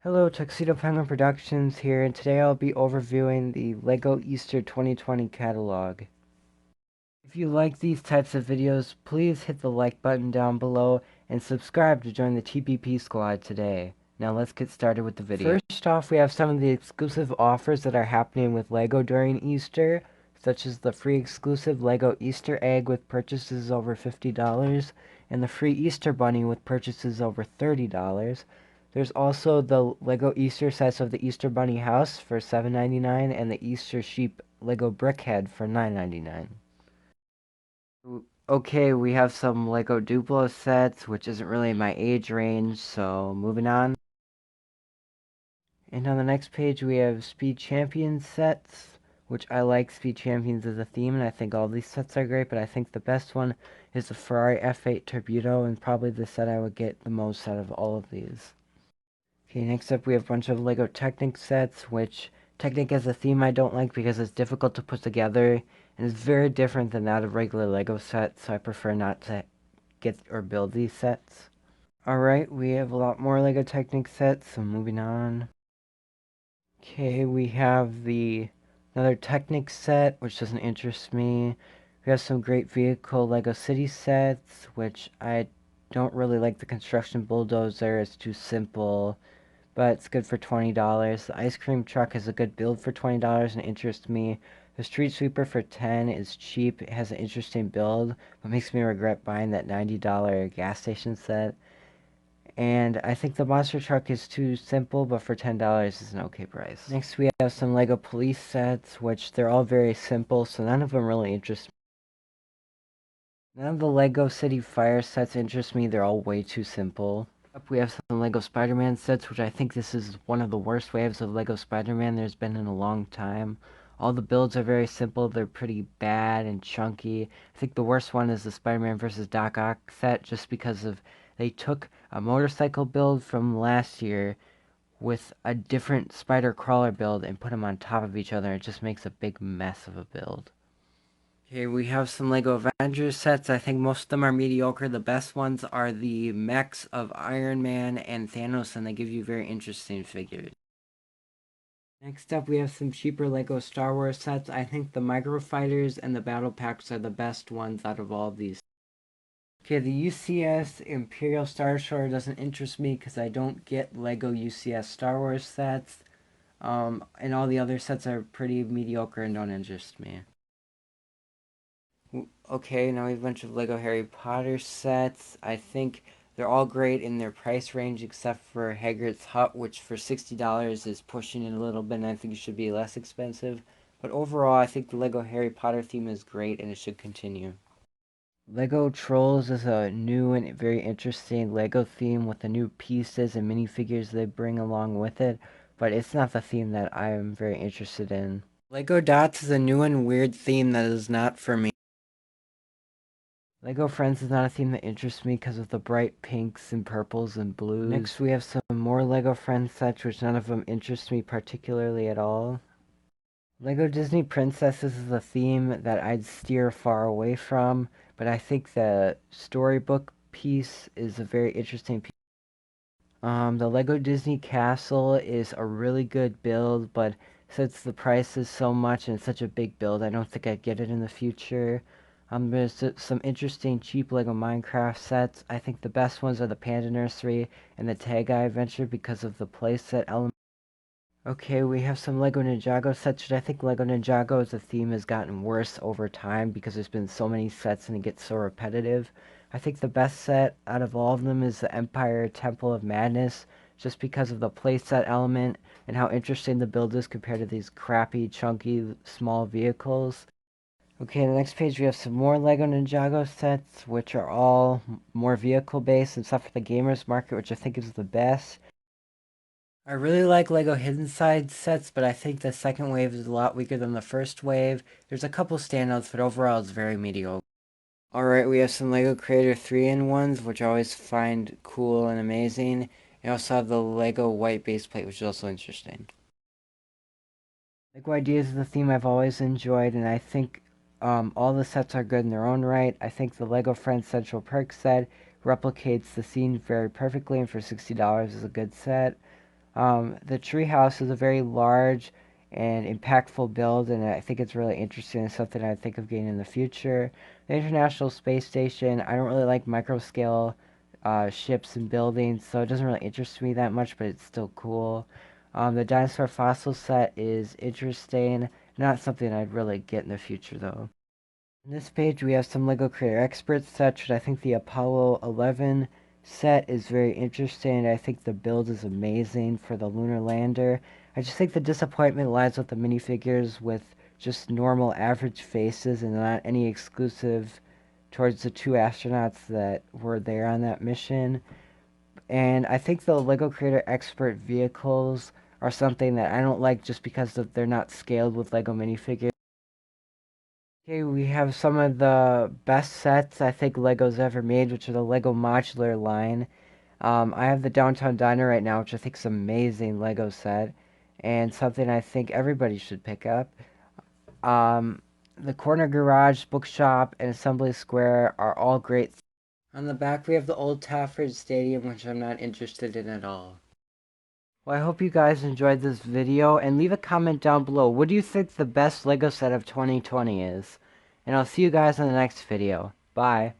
Hello, Tuxedo Penguin Productions here, and today I'll be overviewing the LEGO Easter 2020 catalog. If you like these types of videos, please hit the like button down below and subscribe to join the TPP squad today. Now let's get started with the video. First off, we have some of the exclusive offers that are happening with LEGO during Easter, such as the free exclusive LEGO Easter egg with purchases over $50, and the free Easter bunny with purchases over $30. There's also the LEGO Easter sets of the Easter Bunny house for $7.99 and the Easter sheep LEGO brickhead for $9.99. Okay, we have some LEGO Duplo sets, which isn't really my age range, so moving on. And on the next page we have Speed Champions sets, which I like Speed Champions as a theme, and I think all these sets are great, but I think the best one is the Ferrari F8 Turbo, and probably the set I would get the most out of all of these. Okay, next up we have a bunch of LEGO Technic sets, which Technic as a theme I don't like because it's difficult to put together, and it's very different than that of regular LEGO sets, so I prefer not to get or build these sets. Alright, we have a lot more LEGO Technic sets, so moving on. Okay, we have another Technic set, which doesn't interest me. We have some great vehicle LEGO City sets, which I don't really like the construction bulldozer, it's too simple. But it's good for $20. The ice cream truck is a good build for $20 and interests me. The street sweeper for $10 is cheap. It has an interesting build, but makes me regret buying that $90 gas station set. And I think the monster truck is too simple, but for $10 is an okay price. Next we have some LEGO police sets, which they're all very simple, so none of them really interest me. None of the LEGO City Fire sets interest me, they're all way too simple. Up we have some LEGO Spider-Man sets, which I think this is one of the worst waves of LEGO Spider-Man there's been in a long time. All the builds are very simple, they're pretty bad and chunky. I think the worst one is the Spider-Man vs. Doc Ock set, just because they took a motorcycle build from last year with a different spider crawler build and put them on top of each other. It just makes a big mess of a build. Here we have some LEGO Avengers sets. I think most of them are mediocre. The best ones are the mechs of Iron Man and Thanos, and they give you very interesting figures. Next up, we have some cheaper LEGO Star Wars sets. I think the Micro Fighters and the Battle Packs are the best ones out of all of these. Okay, the UCS Imperial Star Destroyer doesn't interest me because I don't get LEGO UCS Star Wars sets. And all the other sets are pretty mediocre and don't interest me. Okay, now we have a bunch of LEGO Harry Potter sets. I think they're all great in their price range except for Hagrid's Hut, which for $60 is pushing it a little bit, and I think it should be less expensive. But overall, I think the LEGO Harry Potter theme is great, and it should continue. LEGO Trolls is a new and very interesting LEGO theme with the new pieces and minifigures they bring along with it, but it's not the theme that I am very interested in. LEGO Dots is a new and weird theme that is not for me. LEGO Friends is not a theme that interests me because of the bright pinks and purples and blues. Next we have some more LEGO Friends sets, which none of them interest me particularly at all. LEGO Disney Princesses is a theme that I'd steer far away from, but I think the storybook piece is a very interesting piece. The LEGO Disney Castle is a really good build, but since the price is so much and it's such a big build, I don't think I'd get it in the future. There's some interesting cheap LEGO Minecraft sets. I think the best ones are the Panda Nursery and the Tag Eye Adventure because of the playset element. Okay, we have some LEGO Ninjago sets, which I think LEGO Ninjago as a theme has gotten worse over time because there's been so many sets and it gets so repetitive. I think the best set out of all of them is the Empire Temple of Madness, just because of the playset element and how interesting the build is compared to these crappy, chunky, small vehicles. Okay, the next page we have some more LEGO Ninjago sets, which are all more vehicle-based, except for the gamers market, which I think is the best. I really like LEGO Hidden Side sets, but I think the second wave is a lot weaker than the first wave. There's a couple standouts, but overall it's very mediocre. Alright, we have some LEGO Creator 3-in-1s, which I always find cool and amazing. And also have the LEGO White Base Plate, which is also interesting. LEGO Ideas is a theme I've always enjoyed, and I think all the sets are good in their own right. I think the LEGO Friends Central Perk set replicates the scene very perfectly, and for $60 is a good set. The treehouse is a very large and impactful build, and I think it's really interesting and something I think of getting in the future. The International Space Station, I don't really like micro-scale ships and buildings, so it doesn't really interest me that much, but it's still cool. The Dinosaur Fossil Set is interesting, not something I'd really get in the future, though. On this page, we have some LEGO Creator Experts sets, which I think the Apollo 11 set is very interesting. I think the build is amazing for the lunar lander. I just think the disappointment lies with the minifigures with just normal average faces and not any exclusive towards the two astronauts that were there on that mission. And I think the LEGO Creator Expert vehicles are something that I don't like just because they're not scaled with LEGO minifigures. Okay, we have some of the best sets I think LEGO's ever made, which are the LEGO modular line. I have the Downtown Diner right now, which I think is an amazing LEGO set, and something I think everybody should pick up. The Corner Garage, Bookshop, and Assembly Square are all great. On the back, we have the old Trafford Stadium, which I'm not interested in at all. Well, I hope you guys enjoyed this video, and leave a comment down below. What do you think the best LEGO set of 2020 is? And I'll see you guys in the next video. Bye.